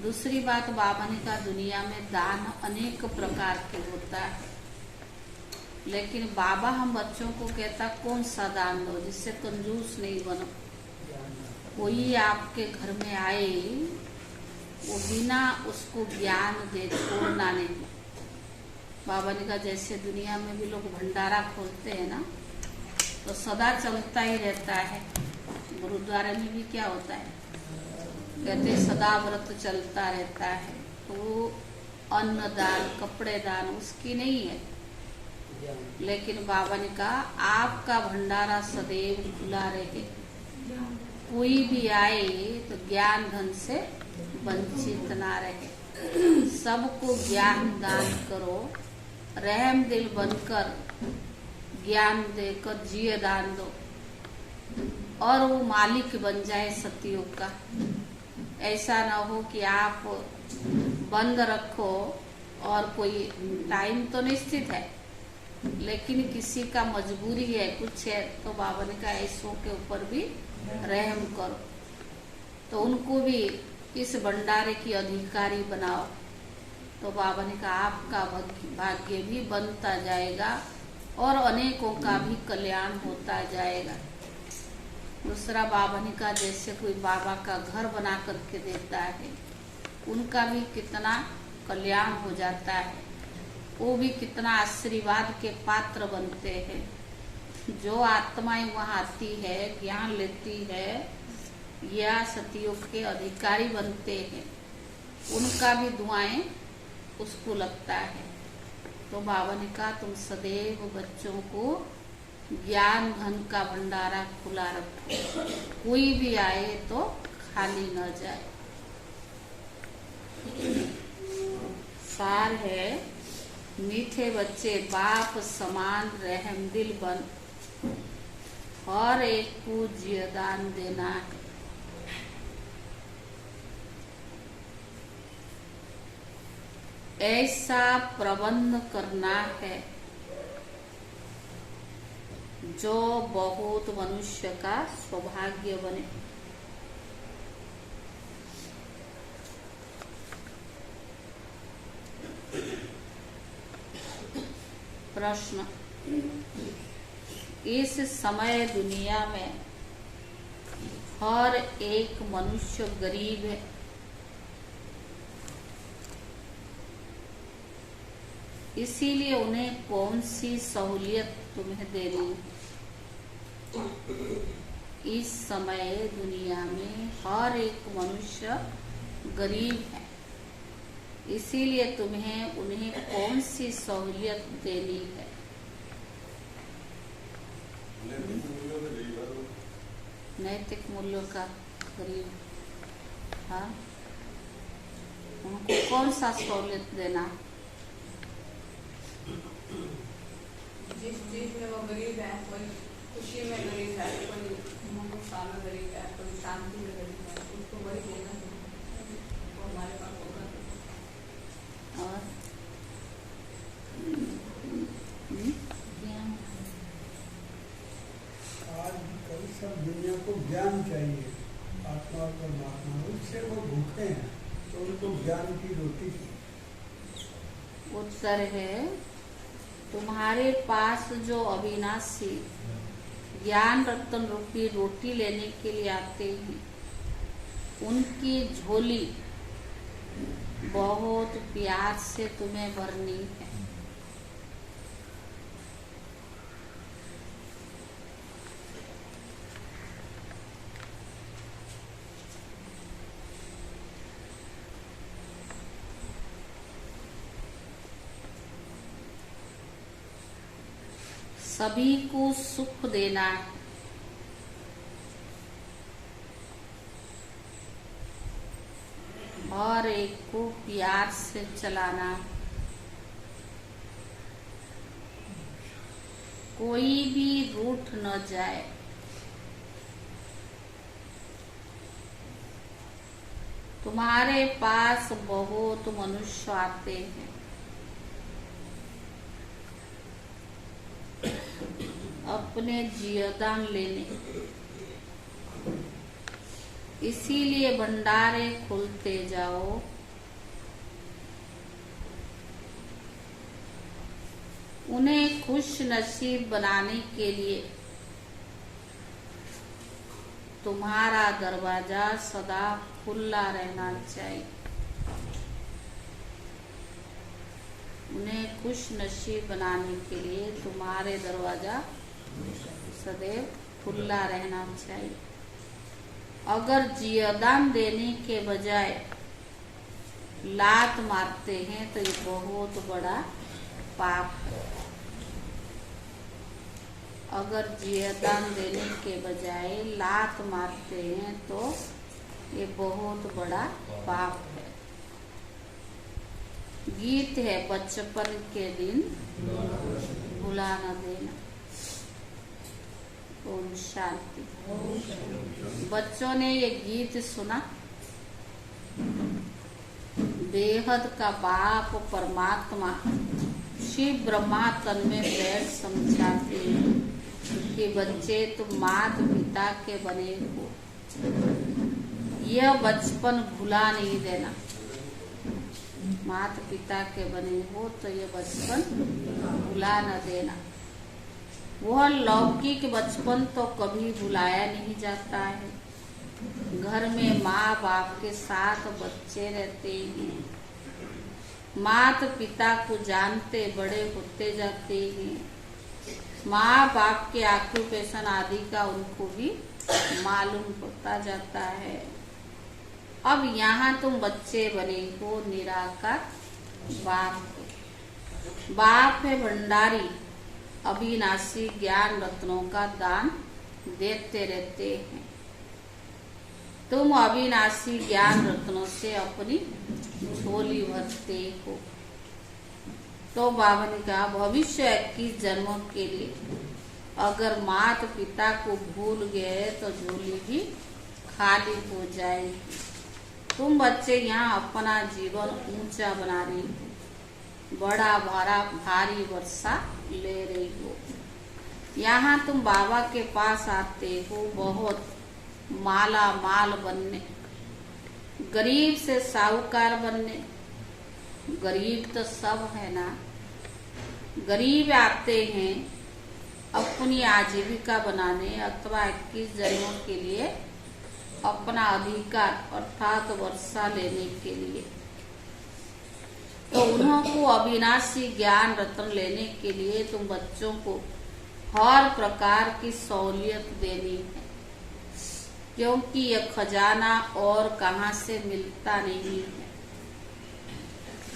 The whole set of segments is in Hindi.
दूसरी बात बाबा ने कहा दुनिया में दान अनेक प्रकार के होता है, लेकिन बाबा हम बच्चों को कहता कौन सा दान दो जिससे कंजूस नहीं बनो। कोई आपके घर में आए वो बिना उसको ज्ञान दे छोड़ना नहीं। बाबा ने कहा जैसे दुनिया में भी लोग भंडारा खोलते हैं ना, तो सदा चलता ही रहता है। गुरुद्वारा में भी क्या होता है, कहते सदा व्रत चलता रहता है। तो अन्न दान कपड़े दान उसकी नहीं है, लेकिन बाबा ने कहा आपका भंडारा सदैव खुला रहे। कोई भी आए तो ज्ञान धन से वंचित ना रहे। सबको ज्ञान दान करो, रहम दिल बनकर ज्ञान देकर जिए दान दो, और वो मालिक बन जाए सतयुग का। ऐसा ना हो कि आप बंद रखो और कोई टाइम तो निश्चित है, लेकिन किसी का मजबूरी है कुछ है, तो बाबा ने कहा ऐसों के ऊपर भी रहम करो, तो उनको भी इस भंडारे की अधिकारी बनाओ। तो बाबा ने कहा आपका भाग्य भी बनता जाएगा और अनेकों का भी कल्याण होता जाएगा। दूसरा बाबा ने कहा जैसे कोई बाबा का घर बना करके देता है, उनका भी कितना कल्याण हो जाता है, वो भी कितना आशीर्वाद के पात्र बनते हैं। जो आत्माएं वहाँ आती है, ज्ञान लेती है या सतयुग के अधिकारी बनते हैं, उनका भी दुआएं उसको लगता है। तो बाबा ने कहा तुम सदैव बच्चों को ज्ञान धन का भंडारा खुला रखो, कोई भी आए तो खाली न जाए। सार है मीठे बच्चे बाप समान रहम दिल बन, हर एक को जिया दान देना है। ऐसा प्रबंध करना है जो बहुत मनुष्य का सौभाग्य बने। प्रश्न, इस समय दुनिया में हर एक मनुष्य गरीब है, इसीलिए उन्हें कौन सी सहूलियत तुम्हें देनी है? इस समय दुनिया में हर एक मनुष्य गरीब है, इसीलिए तुम्हें उन्हें कौन सी सहूलियत देनी है? नैतिक मूल्यों का गरीब, हाँ, उनको कौन सा सहूलियत देना? जिस चीज में वो गरीब है, कोई खुशी में गरीब है, कोई उत्साह में गरीब है, कोई शांति में गरीब है, उसको वही देना वो हमारे पास होगा। और आजकल सब दुनिया को ज्ञान चाहिए, आत्मा और परमात्मा, उससे वो भूखे हैं, तो उनको ज्ञान की रोटी चाहिए। उत्तर है तुम्हारे पास जो अविनाशी ज्ञान रत्न रूपी रोटी लेने के लिए आते हैं, उनकी झोली बहुत प्यार से तुम्हें भरनी है। सभी को सुख देना है, और एक को प्यार से चलाना है। कोई भी रूठ न जाए। तुम्हारे पास बहुत मनुष्य आते हैं, अपने जियदान लेने, इसीलिए भंडारे खुलते जाओ। उन्हें खुश नसीब बनाने के लिए तुम्हारा दरवाजा सदा खुला रहना चाहिए। उन्हें खुश नसीब बनाने के लिए तुम्हारे दरवाजा सदैव खुला रहना चाहिए। अगर जियादान देने के बजाय लात मारते हैं तो ये बहुत बड़ा पाप है। अगर जियादान देने के बजाय लात मारते हैं तो ये बहुत बड़ा पाप है। गीत है बचपन के दिन भुला न देना। ओम शांति। बच्चों ने ये गीत सुना। बेहद का बाप परमात्मा शिव ब्रह्मा तन में बैठ समझाते हैं कि बच्चे तुम माता पिता के बने हो, यह बचपन भुला नहीं देना। माता पिता के बने हो तो यह बचपन भुला न देना। वह लौकिक बचपन तो कभी भुलाया नहीं जाता है। घर में माँ बाप के साथ बच्चे रहते हैं, माता पिता को जानते बड़े होते जाते हैं। माँ बाप के ऑक्यूपेशन आदि का उनको भी मालूम होता जाता है। अब यहाँ तुम बच्चे बने हो, निराकार बाप है। बाप है भंडारी, अविनाशी ज्ञान रत्नों का दान देते रहते हैं। तुम अविनाशी ज्ञान रत्नों से अपनी झोली भरते हो। तो बाबा ने कहा भविष्य 21 जन्मों के लिए अगर माता पिता को भूल गए तो झोली भी खाली हो जाएगी। तुम बच्चे यहाँ अपना जीवन ऊंचा बना रही हो, बड़ा भारी वर्षा ले रही हो। यहाँ तुम बाबा के पास आते हो बहुत माला माल बनने, गरीब से साहूकार बनने। गरीब तो सब है ना। गरीब आते हैं अपनी आजीविका बनाने अथवा 21 जन्मों के लिए अपना अधिकार अर्थात वर्षा लेने के लिए। तो उनको अविनाशी ज्ञान रत्न लेने के लिए तुम बच्चों को हर प्रकार की सहूलियत देनी है, क्योंकि यह खजाना और कहां से मिलता नहीं है।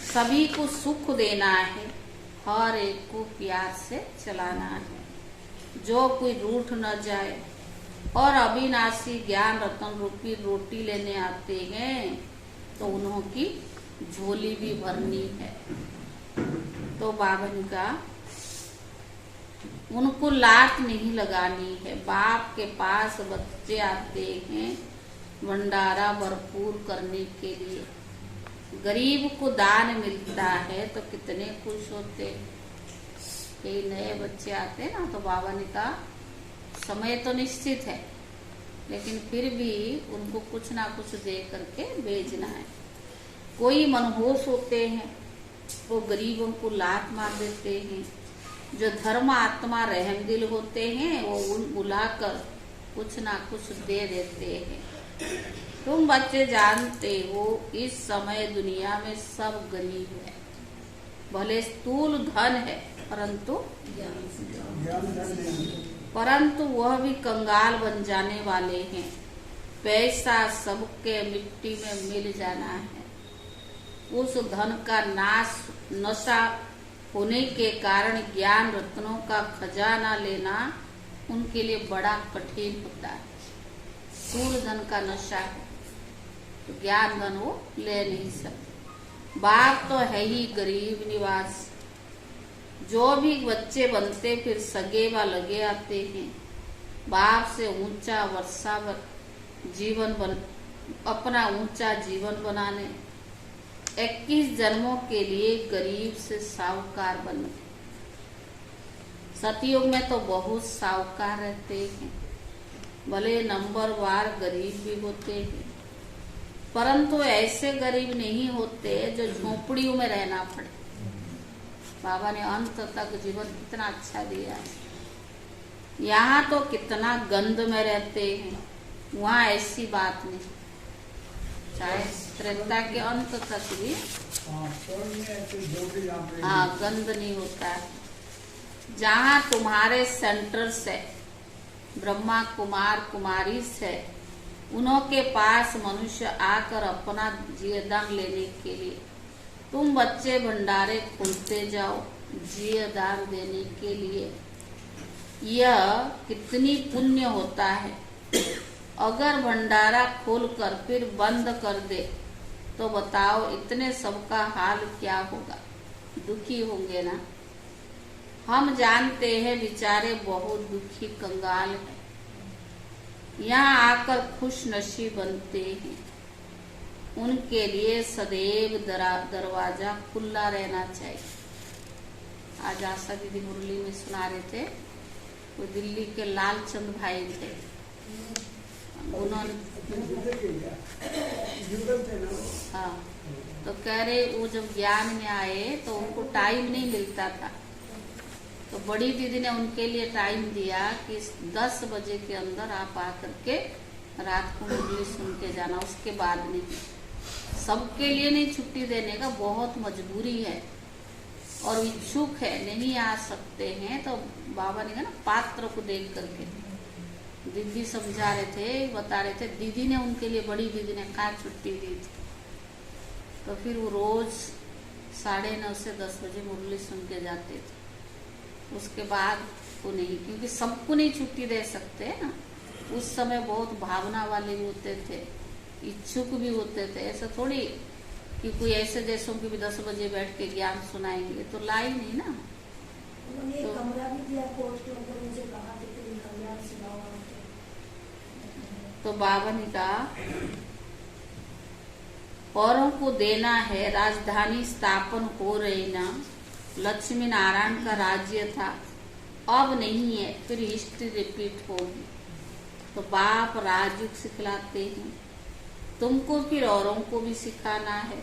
सभी को सुख देना है, हर एक को प्यार से चलाना है, जो कोई रूठ न जाए। और अविनाशी ज्ञान रत्न रूपी रोटी लेने आते हैं तो उन्हों की झोली भी भरनी है। तो बाबा ने कहा उनको लात नहीं लगानी है। बाप के पास बच्चे आते हैं भंडारा भरपूर करने के लिए। गरीब को दान मिलता है तो कितने खुश होते। कई नए बच्चे आते हैं ना तो बाबा ने कहा समय तो निश्चित है, लेकिन फिर भी उनको कुछ ना कुछ दे करके भेजना है। कोई मनहोश होते हैं वो गरीबों को लात मार देते हैं। जो धर्म आत्मा रहमदिल होते हैं वो बुलाकर कुछ ना कुछ दे देते हैं। तुम बच्चे जानते हो इस समय दुनिया में सब गरीब है। भले स्थूल धन है परंतु वह भी कंगाल बन जाने वाले हैं। पैसा सबके मिट्टी में मिल जाना है। उस धन का नशा होने के कारण ज्ञान रत्नों का खजाना लेना उनके लिए बड़ा कठिन होता है। स्थूल धन का नशा है तो ज्ञान धन वो ले नहीं सकते। बाप तो है ही गरीब निवास। जो भी बच्चे बनते फिर सगे व लगे आते हैं बाप से ऊंचा वर्षा जीवन अपना ऊंचा जीवन बनाने। 21 जन्मों के लिए गरीब से साहूकार बने। सतयुग में तो बहुत साहूकार रहते हैं, भले नंबरवार गरीब भी होते हैं। परंतु ऐसे गरीब नहीं होते जो झोपड़ियों में रहना पड़े। बाबा ने अंत तक जीवन कितना अच्छा दिया है। यहाँ तो कितना गंद में रहते हैं, वहाँ ऐसी बात नहीं। चाहे त्रेता के अंत तक भी गंद नहीं होता है। जहाँ तुम्हारे सेंटर से ब्रह्मा कुमार कुमारी से उन्हों के पास मनुष्य आकर अपना जीवदान लेने के लिए तुम बच्चे भंडारे खोलते जाओ जीवदान देने के लिए, यह कितनी पुण्य होता है। अगर भंडारा खोलकर फिर बंद कर दे तो बताओ इतने सबका हाल क्या होगा, दुखी होंगे ना। हम जानते हैं बेचारे बहुत दुखी कंगाल हैं, यहाँ आकर खुश नसीब बनते हैं। उनके लिए सदैव दरवाजा खुला रहना चाहिए। आज आशा दीदी मुरली में सुना रहे थे, वो दिल्ली के लालचंद भाई थे, उन्होंने हाँ तो कह रहे वो जब ज्ञान में आए तो उनको टाइम नहीं मिलता था, तो बड़ी दीदी ने उनके लिए टाइम दिया कि 10 बजे के अंदर आप आकर के रात को मुरली सुन के जाना, उसके बाद नहीं। सबके लिए नहीं छुट्टी देने का, बहुत मजबूरी है और इच्छुक है नहीं आ सकते हैं, तो बाबा ने कहा ना पात्र को देख करके। दीदी समझा रहे थे, बता रहे थे, दीदी ने उनके लिए, बड़ी दीदी ने कहा छुट्टी दी थी, तो फिर वो रोज 9:30 से 10 बजे मुरली सुन के जाते थे। उसके बाद को नहीं, क्योंकि सबको नहीं छुट्टी दे सकते है ना। उस समय बहुत भावना वाले भी होते थे, इच्छुक भी होते थे। ऐसा थोड़ी कि कोई ऐसे देशों की भी 10 बजे बैठ के ज्ञान सुनाएंगे, तो लाई नहीं ना। तो कमरा भी दिया कोर्ट के अंदर, मुझे कहा कि तुम कमरा सुनाओ। तो बाबा ने कहा औरों को देना है, राजधानी स्थापन हो रही ना, लक्ष्मी नारायण का राज्य था, अब नहीं है, फिर हिस्ट्री रिपीट होगी। तो बाप राजयुग सिखलाते हैं, तुमको फिर औरों को भी सिखाना है।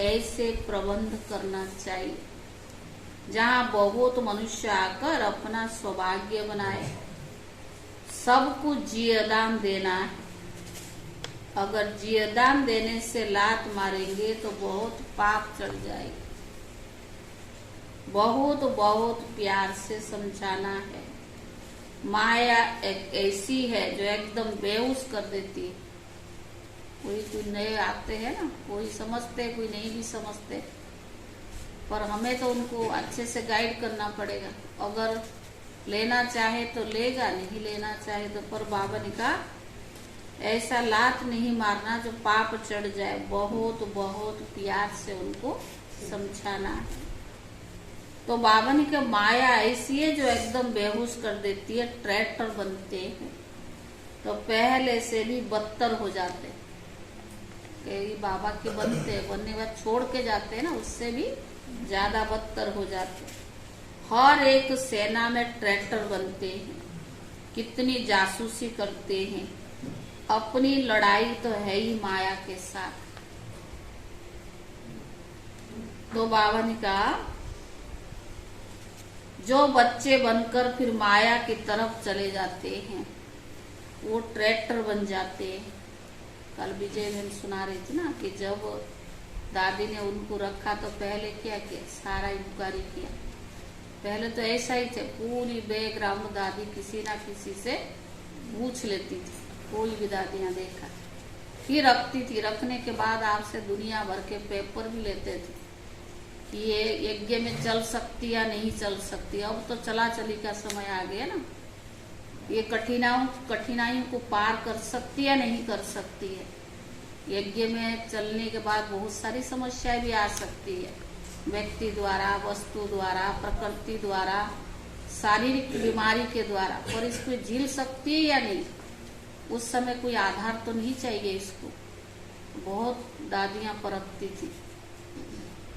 ऐसे प्रबंध करना चाहिए जहाँ बहुत मनुष्य आकर अपना सौभाग्य बनाए। सबको जीवदान देना है। अगर जीवदान देने से लात मारेंगे तो बहुत पाप चढ़ जाएगा। बहुत बहुत प्यार से समझाना है। माया एक ऐसी है जो एकदम बेहोश कर देती है। कोई नए आते हैं ना, कोई समझते, कोई नहीं भी समझते, पर हमें तो उनको अच्छे से गाइड करना पड़ेगा। अगर लेना चाहे तो लेगा, नहीं लेना चाहे तो। पर बाबा ने कहा ऐसा लात नहीं मारना जो पाप चढ़ जाए। बहुत बहुत प्यार से उनको समझाना है। तो बाबा ने कहा माया ऐसी है जो एकदम बेहोश कर देती है। ट्रैक्टर बनते हैं तो पहले से भी बदतर हो जाते हैं। बाबा के बनने के बाद छोड़ के जाते हैं ना, उससे भी ज्यादा बदतर हो जाते हैं। हर एक सेना में ट्रैक्टर बनते हैं, कितनी जासूसी करते हैं। अपनी लड़ाई तो है ही माया के साथ। तो बाबा ने कहा जो बच्चे बनकर फिर माया की तरफ चले जाते हैं वो ट्रैक्टर बन जाते हैं। कल विजय बहन सुना रही थी ना कि जब दादी ने उनको रखा तो पहले क्या किया, सारा इंक्वायरी किया। पहले तो ऐसा ही थे, पूरी बैकग्राउंड दादी किसी ना किसी से पूछ लेती थी। कोई भी दादियां देखा फिर रखती थी। रखने के बाद आपसे दुनिया भर के पेपर भी लेते थे कि ये यज्ञ में चल सकती या नहीं चल सकती। अब तो चला चली का समय आ गया ना, ये कठिनाइयों को पार कर सकती या नहीं कर सकती है। यज्ञ में चलने के बाद बहुत सारी समस्याएं भी आ सकती है, व्यक्ति द्वारा, वस्तु द्वारा, प्रकृति द्वारा, शारीरिक बीमारी के द्वारा। पर इसको झेल सकती है या नहीं, उस समय कोई आधार तो नहीं चाहिए इसको। बहुत दादियां परखती थी,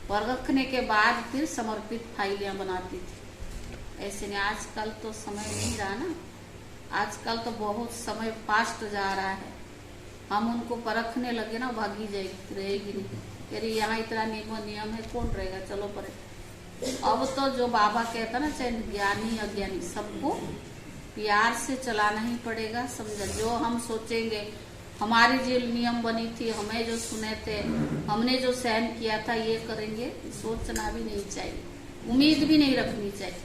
परखने के बाद फिर समर्पित फाइलें बनाती थी। ऐसे नहीं, आजकल तो समय नहीं रहा ना, आजकल तो बहुत समय फास्ट जा रहा है। हम उनको परखने लगे ना, भागी जाएगी, रहेगी नहीं। कह रही यहाँ इतना नियम है, कौन रहेगा, चलो परे। अब तो जो बाबा कहता ना, चाहे ज्ञानी अज्ञानी सबको प्यार से चलाना ही पड़ेगा, समझा। जो हम सोचेंगे हमारी जो नियम बनी थी, हमें जो सुने थे, हमने जो सहन किया था, ये करेंगे, सोचना भी नहीं चाहिए, उम्मीद भी नहीं रखनी चाहिए।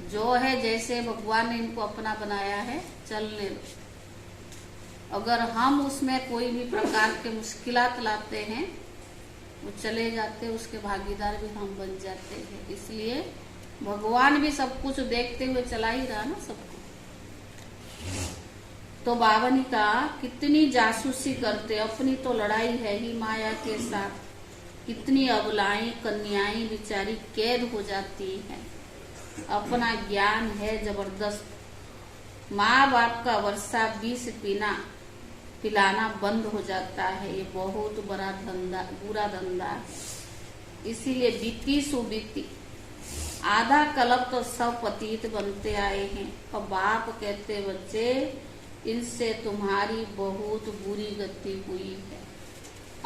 जो है जैसे भगवान ने इनको अपना बनाया है, चलने दो। अगर हम उसमें कोई भी प्रकार के मुश्किलात लाते हैं, वो चले जाते, उसके भागीदार भी हम बन जाते हैं। इसलिए भगवान भी सब कुछ देखते हुए चला ही रहा ना सबको। तो बाबा ने कहा, कितनी जासूसी करते, अपनी तो लड़ाई है ही माया के साथ। कितनी अबलाएं कन्याएं बेचारी कैद हो जाती हैं। अपना ज्ञान है जबरदस्त। माँ बाप का वर्षा 20 पिलाना बंद हो जाता है। ये बहुत बड़ा धंधा, बुरा धंधा है। इसीलिए बीती सुबीती आधा कल्प तो सब पतित बनते आए हैं। और बाप कहते, बच्चे इनसे तुम्हारी बहुत बुरी गति हुई है,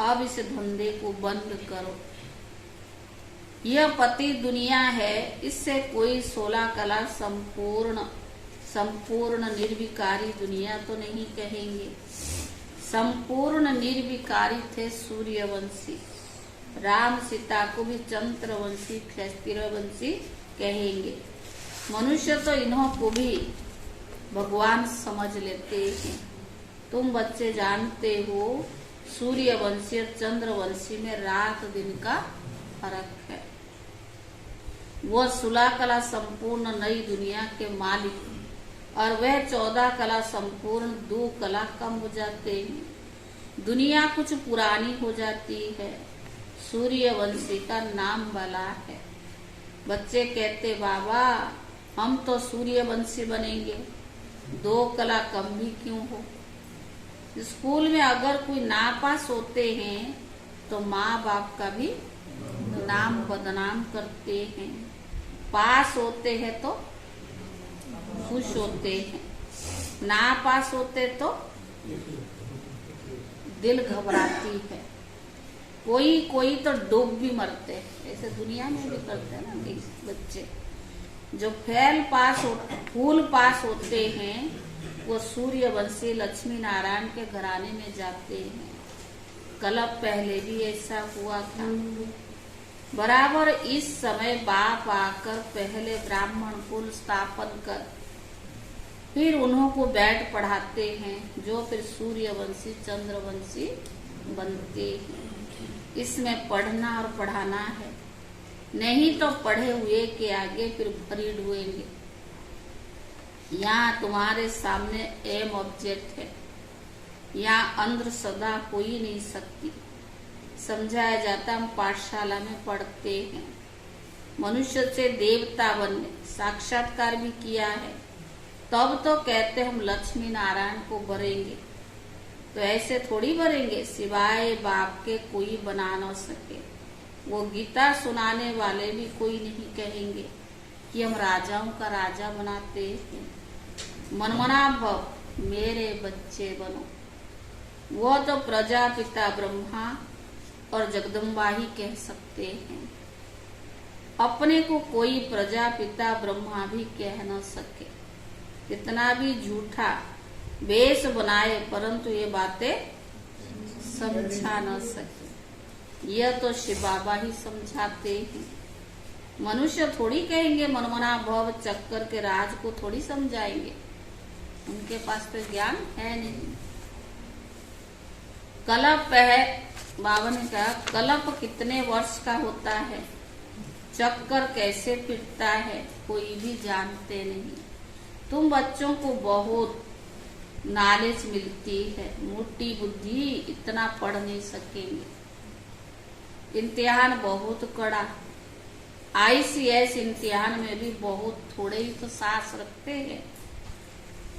अब इस धंधे को बंद करो। यह पति दुनिया है, इससे कोई 16 कला संपूर्ण निर्विकारी दुनिया तो नहीं कहेंगे। संपूर्ण निर्विकारी थे सूर्यवंशी। राम सीता को भी चंद्रवंशी क्षत्रियवंशी कहेंगे। मनुष्य तो इन्हों को भी भगवान समझ लेते हैं। तुम बच्चे जानते हो, सूर्यवंशी और चंद्रवंशी में रात दिन का फर्क है। वह 16 कला संपूर्ण नई दुनिया के मालिक और वह 14 कला संपूर्ण 2 कला कम हो जाते हैं। दुनिया कुछ पुरानी हो जाती है। सूर्यवंशी का नाम बला है। बच्चे कहते, बाबा हम तो सूर्यवंशी बनेंगे, 2 कला कम भी क्यों हो। स्कूल में अगर कोई नापास होते हैं तो माँ बाप का भी नाम बदनाम करते हैं। पास होते हैं तो खुश होते हैं, नापास होते तो दिल घबराती है। कोई तो डूब भी मरते हैं। ऐसे दुनिया में भी करते हैं ना बच्चे। जो फूल पास होते हैं, वो सूर्यवंशी लक्ष्मी नारायण के घराने में जाते हैं। कल्प पहले भी ऐसा हुआ था। बराबर इस समय बाप आकर पहले ब्राह्मण कुल स्थापन कर फिर उन्हों को बैठ पढ़ाते हैं, जो फिर सूर्यवंशी चंद्रवंशी बनते हैं। इसमें पढ़ना और पढ़ाना है, नहीं तो पढ़े हुए के आगे फिर भरी डुएंगे। यहाँ तुम्हारे सामने एम ऑब्जेक्ट है, यहाँ अंदर सदा हो ही नहीं सकती। समझाया जाता, हम पाठशाला में पढ़ते हैं। मनुष्य से देवता बनने साक्षात्कार भी किया है, तब तो कहते हम लक्ष्मी नारायण को भरेंगे। तो ऐसे थोड़ी भरेंगे, सिवाय बाप के कोई बना न सके। वो गीता सुनाने वाले भी कोई नहीं कहेंगे कि हम राजाओं का राजा बनाते हैं। मनमना भव मेरे बच्चे बनो। वो तो प्रजापिता ब्रह्मा और जगदम्बा ही कह सकते हैं। अपने को कोई प्रजापिता ब्रह्मा भी कह न सके। कितना भी झूठा वेश बनाए, परंतु ये बातें समझा न सके। यह तो शिव बाबा ही समझाते हैं। मनुष्य थोड़ी कहेंगे मनमना भव चक्कर के राज को थोड़ी समझाएंगे, उनके पास तो ज्ञान है नहीं। कल्प है, बाबा ने कहा कल्प कितने वर्ष का होता है, चक्कर कैसे फिरता है, कोई भी जानते नहीं। तुम बच्चों को बहुत नॉलेज मिलती है, मोटी बुद्धि इतना पढ़ नहीं सकेंगे। इम्तिहान बहुत कड़ा, ICS इम्तिहान में भी बहुत थोड़े ही तो सास रखते हैं।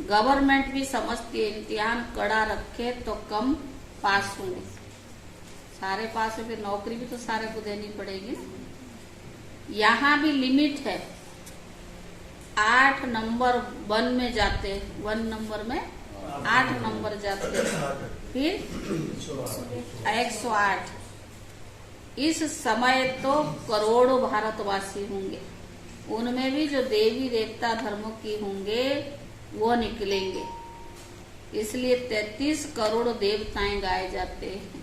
गवर्नमेंट भी समझती है इम्तिहान कड़ा रखे तो कम पास होंगे। सारे पास है, फिर नौकरी भी तो सारे को देनी पड़ेगी। यहाँ भी लिमिट है। 8 नंबर 1 में जाते, 1 नंबर में 8 नंबर जाते हैं, फिर 108। इस समय तो करोड़ों भारतवासी होंगे, उनमें भी जो देवी देवता धर्मों की होंगे वो निकलेंगे। इसलिए 33 करोड़ देवताएं गाए जाते हैं,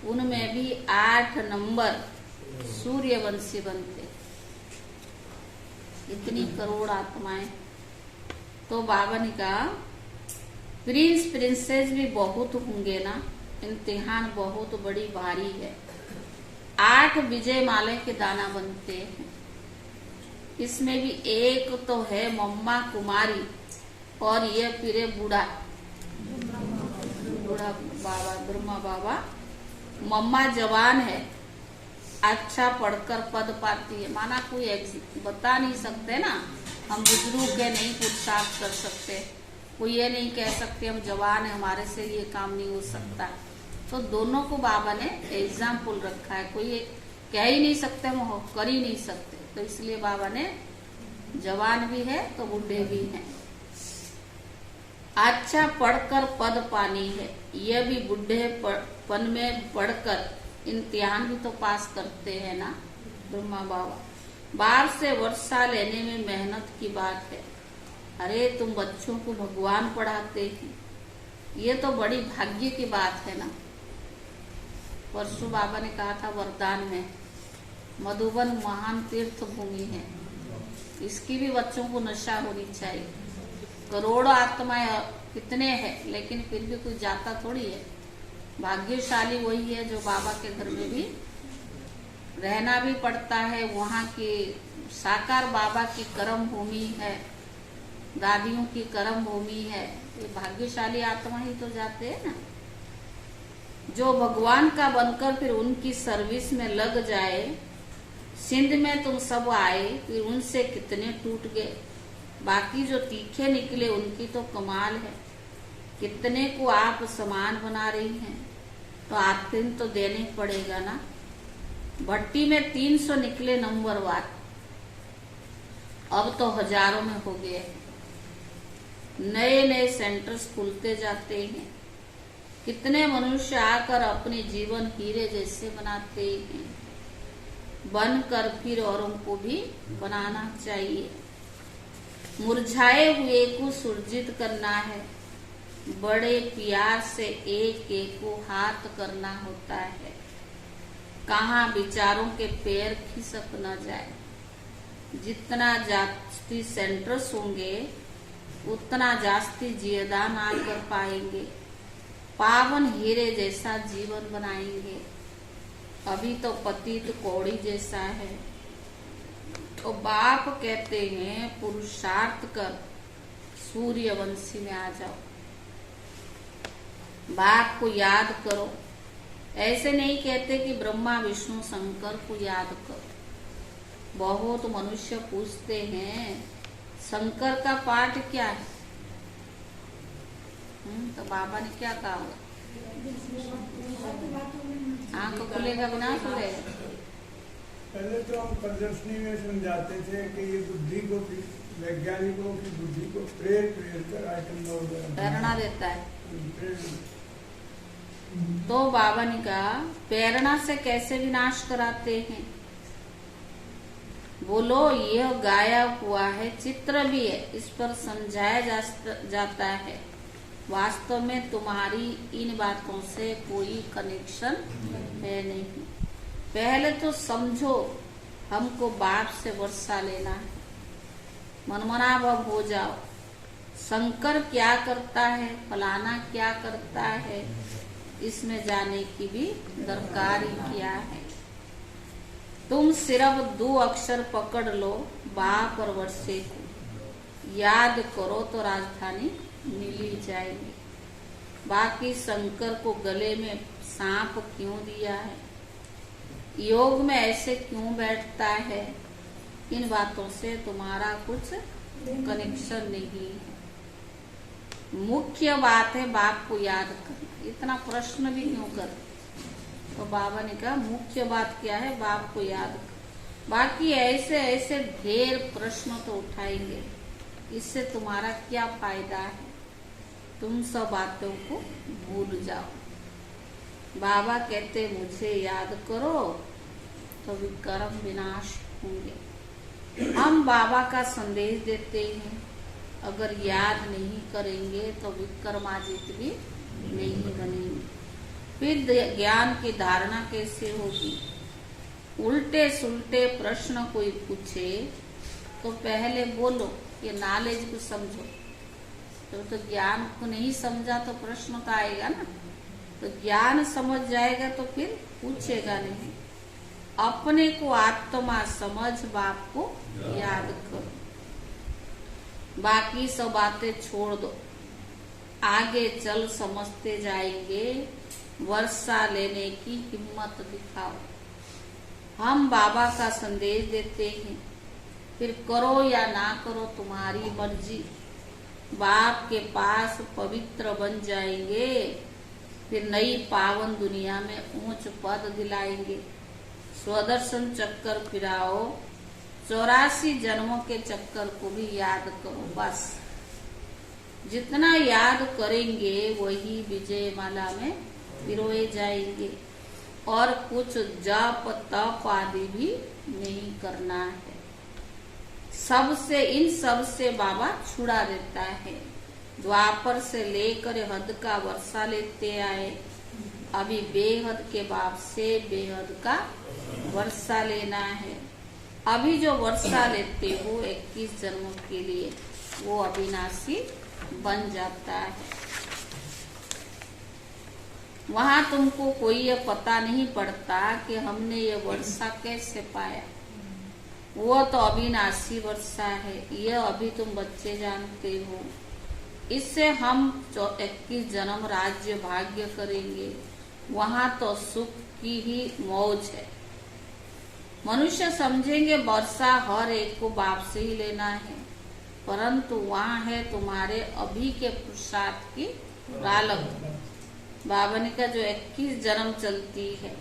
उनमें भी 8 नंबर सूर्यवंशी बनते। इतनी करोड़ आत्माएं। तो बाबा ने कहा प्रिंस प्रिंसेस भी बहुत होंगे ना, इम्तिहान बहुत बड़ी भारी है। 8 विजय माले के दाना बनते हैं। इसमें भी एक तो है मम्मा कुमारी और ये फिर बूढ़ा बाबा ब्रह्मा बाबा। मम्मा जवान है, अच्छा पढ़कर पद पाती है। माना कोई बता नहीं सकते ना, हम बुजुर्ग के नहीं पुरुषार्थ कर सकते, कोई ये नहीं कह सकते हम जवान है हमारे से ये काम नहीं हो सकता। तो दोनों को बाबा ने एग्जाम्पल रखा है, कोई कह ही नहीं सकते हम कर ही नहीं सकते, तो इसलिए बाबा ने जवान भी है तो बूढ़े भी हैं। अच्छा पढ़कर पद पानी है, यह भी बूढ़ेपन में पढ़कर इम्तिहान भी तो पास करते हैं ना ब्रह्मा बाबा। बाप से वर्षा लेने में मेहनत की बात है। अरे तुम बच्चों को भगवान पढ़ाते हैं, ये तो बड़ी भाग्य की बात है ना। परसों बाबा ने कहा था वरदान में, मधुबन महान तीर्थ भूमि है, इसकी भी बच्चों को नशा होनी चाहिए। करोड़ों आत्माएं कितने हैं, लेकिन फिर भी कोई जाता थोड़ी है। भाग्यशाली वही है जो बाबा के घर में भी रहना भी पड़ता है। वहाँ की साकार बाबा की कर्म भूमि है, दादियों की कर्म भूमि है। ये भाग्यशाली आत्मा ही तो जाते हैं ना। जो भगवान का बनकर फिर उनकी सर्विस में लग जाए। सिंध में तुम सब आए, फिर उनसे कितने टूट गए। बाकी जो तीखे निकले उनकी तो कमाल है। कितने को आप समान बना रही हैं, तो आखिर तो देने पड़ेगा ना। भट्टी में 300 निकले नंबरवार, अब तो हजारों में हो गए। नए नए सेंटर्स खुलते जाते हैं। कितने मनुष्य आकर अपने जीवन हीरे जैसे बनाते हैं। बनकर फिर औरों को भी बनाना चाहिए। मुरझाए हुए को सुरजित करना है। बड़े प्यार से एक एक को हाथ करना होता है। कहाँ विचारों के पैर खिसक न जाए। जितना जास्ती सेंटर्स होंगे उतना जास्ती जियदान आकर पाएंगे। पावन हीरे जैसा जीवन बनाएंगे। अभी तो पतित कौड़ी जैसा है। तो बाप कहते हैं पुरुषार्थ कर सूर्यवंशी में आ जाओ। बाप को याद करो। ऐसे नहीं कहते कि ब्रह्मा विष्णु शंकर को याद करो। बहुत मनुष्य पूछते हैं शंकर का पाठ क्या है। तो बाबा ने क्या कहा, आंख खुलेगा विनाश हो जाएगा। पहले तो हम प्रदर्शनी में समझाते थे कि ये बुद्धि को, वैज्ञानिकों की बुद्धि को प्रेर कर आइटम प्रेरणा देता है। तो बाबा ने कहा प्रेरणा से कैसे विनाश कराते हैं। बोलो यह गाया हुआ है, चित्र भी है, इस पर समझाया जाता है। वास्तव में तुम्हारी इन बातों से कोई कनेक्शन है नहीं। पहले तो समझो हमको बाप से वर्षा लेना है। मनमना भाव हो जाओ। शंकर क्या करता है, फलाना क्या करता है, इसमें जाने की भी दरकार ही क्या है। तुम सिर्फ 2 अक्षर पकड़ लो, बाप और वर्षे को याद करो तो राजधानी मिल ही जाएगी। बाकी शंकर को गले में सांप क्यों दिया है, योग में ऐसे क्यों बैठता है, इन बातों से तुम्हारा कुछ कनेक्शन नहीं है। मुख्य बात है बाप को याद करना। इतना प्रश्न भी क्यों कर। तो बाबा ने कहा मुख्य बात क्या है, बाप को याद कर। बाकी ऐसे ऐसे ढेर प्रश्न तो उठाएंगे, इससे तुम्हारा क्या फायदा है। तुम सब बातों को भूल जाओ। बाबा कहते मुझे याद करो तो विकर्म विनाश होंगे। हम बाबा का संदेश देते हैं, अगर याद नहीं करेंगे तो विक्रमादित्य भी नहीं बनेंगे। फिर ज्ञान की धारणा कैसे होगी? उल्टे सुल्टे प्रश्न कोई पूछे तो पहले बोलो ये नॉलेज को समझो। तो ज्ञान को नहीं समझा तो प्रश्न तो आएगा ना। तो ज्ञान समझ जाएगा तो फिर पूछेगा नहीं। अपने को आत्मा समझ बाप को याद करो, बाकी सब बातें छोड़ दो। आगे चल समझते जाएंगे, वर्षा लेने की हिम्मत दिखाओ। हम बाबा का संदेश देते हैं, फिर करो या ना करो तुम्हारी मर्जी। बाप के पास पवित्र बन जाएंगे, फिर नई पावन दुनिया में ऊंच पद दिलाएंगे। स्वदर्शन चक्कर फिराओ, 84 जन्मों के चक्कर को भी याद करो। बस जितना याद करेंगे वही विजय माला में पिरोए जाएंगे। और कुछ जप तप आदि भी नहीं करना है। सबसे इन सब से बाबा छुड़ा देता है। द्वापर से लेकर हद का वर्षा लेते आए, अभी बेहद के बाप से बेहद का वर्षा लेना है। अभी जो वर्षा लेते हो 21 जन्मों के लिए, वो अविनाशी बन जाता है। वहां तुमको कोई ये पता नहीं पड़ता कि हमने ये वर्षा कैसे पाया। वो तो अविनाशी वर्षा है, ये अभी तुम बच्चे जानते हो। इससे हम 21 जन्म राज्य भाग्य करेंगे, वहां तो सुख की ही मौज है। मनुष्य समझेंगे वर्षा हर एक को बाप से ही लेना है, परंतु वहां है तुम्हारे अभी के पुरुषार्थ की प्रालब्ध। बाबा ने कहा जो 21 जन्म चलती है,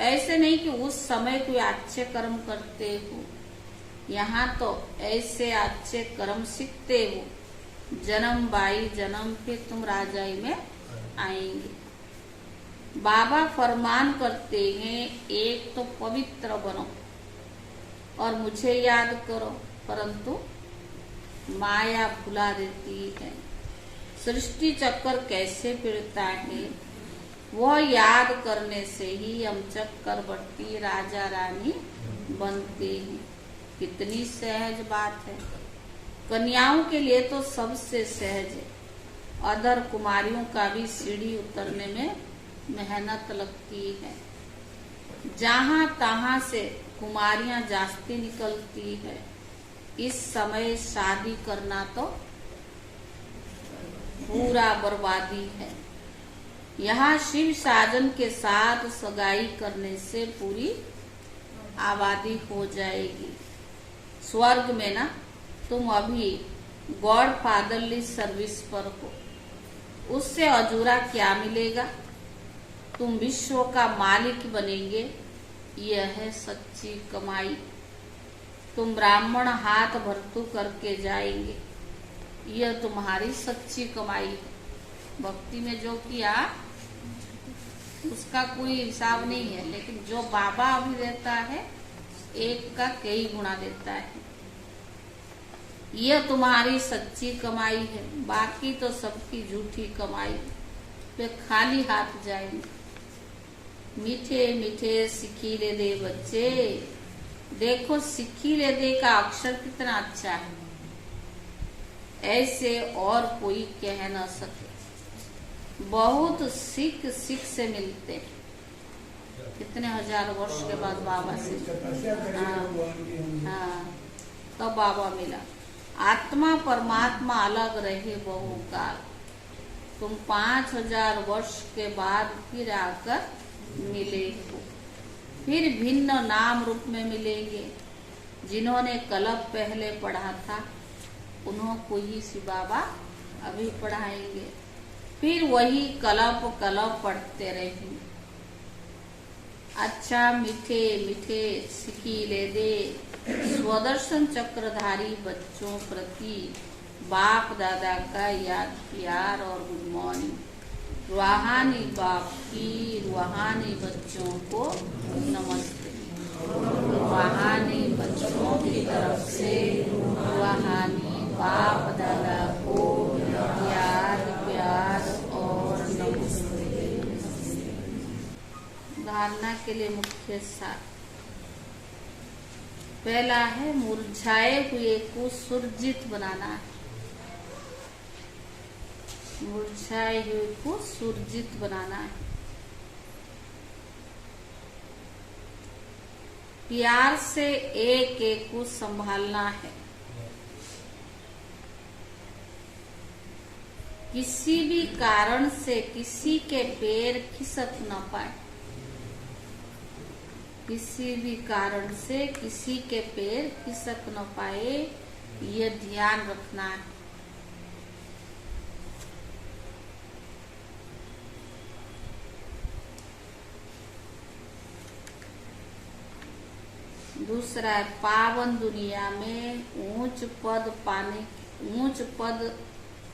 ऐसे नहीं कि उस समय कोई अच्छे कर्म करते हो। यहाँ तो ऐसे अच्छे कर्म सीखते हो, जन्म बाई जन्म फिर तुम राजाई में आएंगे। बाबा फरमान करते हैं, एक तो पवित्र बनो और मुझे याद करो, परंतु माया भुला देती है। सृष्टि चक्कर कैसे फिरता है, वह याद करने से ही हम चक्रवर्ती राजा रानी बनते हैं। कितनी सहज बात है। कन्याओं के लिए तो सबसे सहज है। अदर कुमारियों का भी सीढ़ी उतरने में मेहनत लगती है। जहां तहां से कुमारियां जास्ती निकलती है। इस समय शादी करना तो पूरा बर्बादी है। यहाँ शिव साजन के साथ सगाई करने से पूरी आबादी हो जाएगी। स्वर्ग में ना तुम अभी गॉड फादरली सर्विस पर हो, उससे अधूरा क्या मिलेगा। तुम विश्व का मालिक बनेंगे, यह है सच्ची कमाई। तुम ब्राह्मण हाथ भरतू करके जाएंगे, यह तुम्हारी सच्ची कमाई है। भक्ति में जो किया उसका कोई हिसाब नहीं है, लेकिन जो बाबा अभी देता है एक का कई गुना देता है। यह तुम्हारी सच्ची कमाई है, बाकी तो सबकी झूठी कमाई। वे खाली हाथ जाएंगे। मीठे मीठे सिकीले दे बच्चे, देखो सिकीले दे का अक्षर कितना अच्छा है, ऐसे और कोई कह न सके। बहुत सिख सिख से मिलते हैं। कितने हजार वर्ष के बाद बाबा से हाँ तो बाबा मिला। आत्मा परमात्मा अलग रहे बहुकाल। तुम 5000 वर्ष के बाद फिर आकर मिले हो, फिर भिन्न नाम रूप में मिलेंगे। जिन्होंने कलप पहले पढ़ा था उन्हों को ही शिव बाबा अभी पढ़ाएंगे, फिर वही कलप कलप पढ़ते रहेंगे। अच्छा मीठे मीठे सिकीले दे, स्वदर्शन चक्रधारी बच्चों प्रति बाप दादा का याद प्यार और गुड मॉर्निंग। रूहानी बाप की रूहानी बच्चों को नमस्ते। रूहानी बच्चों की तरफ से रूहानी बाप दादा को याद प्यार और नमस्ते। धारणा के लिए मुख्य सार। पहला है मुरझाए हुए को सुरजित बनाना है। मुरझाए हुए को सुरजित बनाना है। प्यार से एक एक को संभालना है। किसी भी कारण से किसी के पैर खिसक न पाए। किसी भी कारण से किसी के पैर खिसक न पाए, ये ध्यान रखना है। दूसरा है पावन दुनिया में ऊंच पद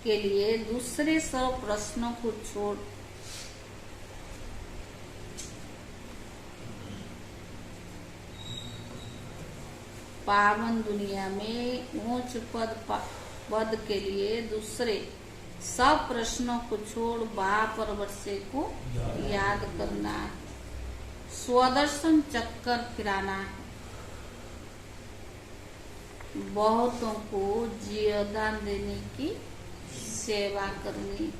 के लिए दूसरे सब प्रश्नों को छोड़ पावन दुनिया में ऊंच पद के लिए दूसरे सब प्रश्नों को छोड़ बाप और वर्षे को याद करना है। स्वदर्शन चक्कर फिराना है। बहुतों को जीवदान देने की सेवा करनी।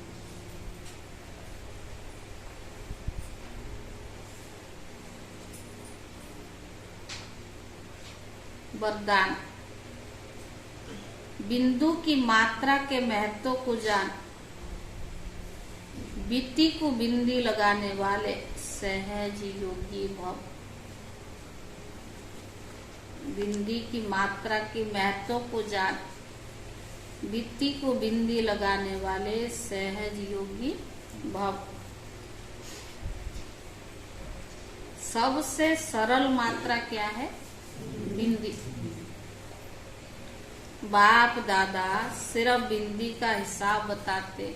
वरदान। बिंदु की मात्रा के महत्व को जान। बित्ती को बिंदी लगाने वाले सहज योगी भव। बिंदी की मात्रा के महत्व को जान। बित्ती को बिंदी लगाने वाले सहज योगी भव। सबसे सरल मात्रा क्या है? बिंदी। बाप दादा सिर्फ बिंदी का हिसाब बताते।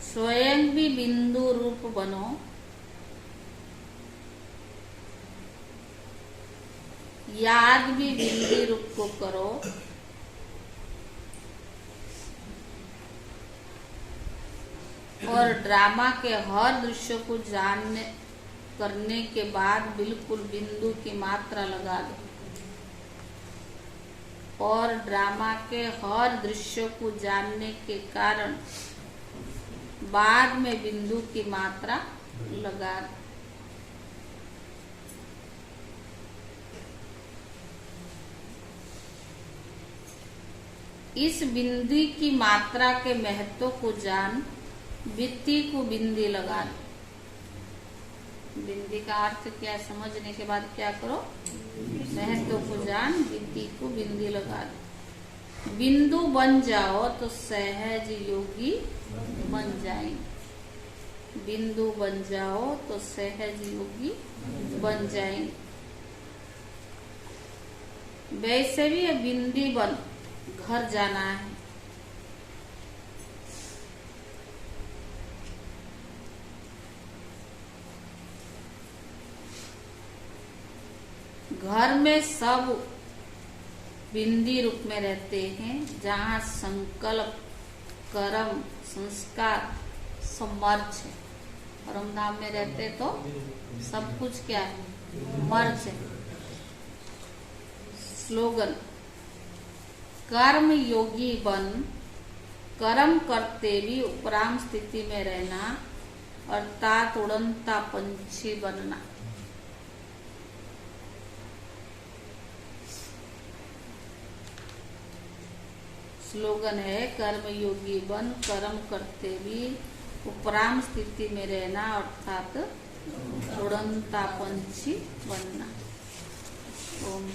स्वयं भी बिंदु रूप बनो। याद भी बिंदी रूप को करो। और ड्रामा के हर दृश्य को करने के बाद बिल्कुल बिंदु की मात्रा लगा दो। और ड्रामा के हर दृश्य को जानने के कारण बाद में बिंदु की मात्रा लगा दो। इस बिंदी की मात्रा के महत्व को जान। बित्ती को बिंदी लगा दो। बिंदी का अर्थ क्या है समझने के बाद क्या करो? महत्व को जान, बित्ती को बिंदी लगा दो। बिंदु बन जाओ तो सहज योगी बन जाएंगे। बिंदु बन जाओ तो सहज योगी बन जाएंगे। वैसे भी अब बिंदी बन घर जाना है। घर में सब बिंदी रूप में रहते हैं, जहाँ संकल्प, कर्म, संस्कार सब मर्ज है। परम धाम में रहते तो सब कुछ क्या है? मर्ज है। स्लोगन। कर्म योगी बन, कर्म करते भी उपराम स्थिति में रहना, अर्थात उड़नता पंछी बनना। स्लोगन है कर्म योगी बन, कर्म करते भी उपराम स्थिति में रहना, अर्थात उड़नता पंछी बनना। ओम।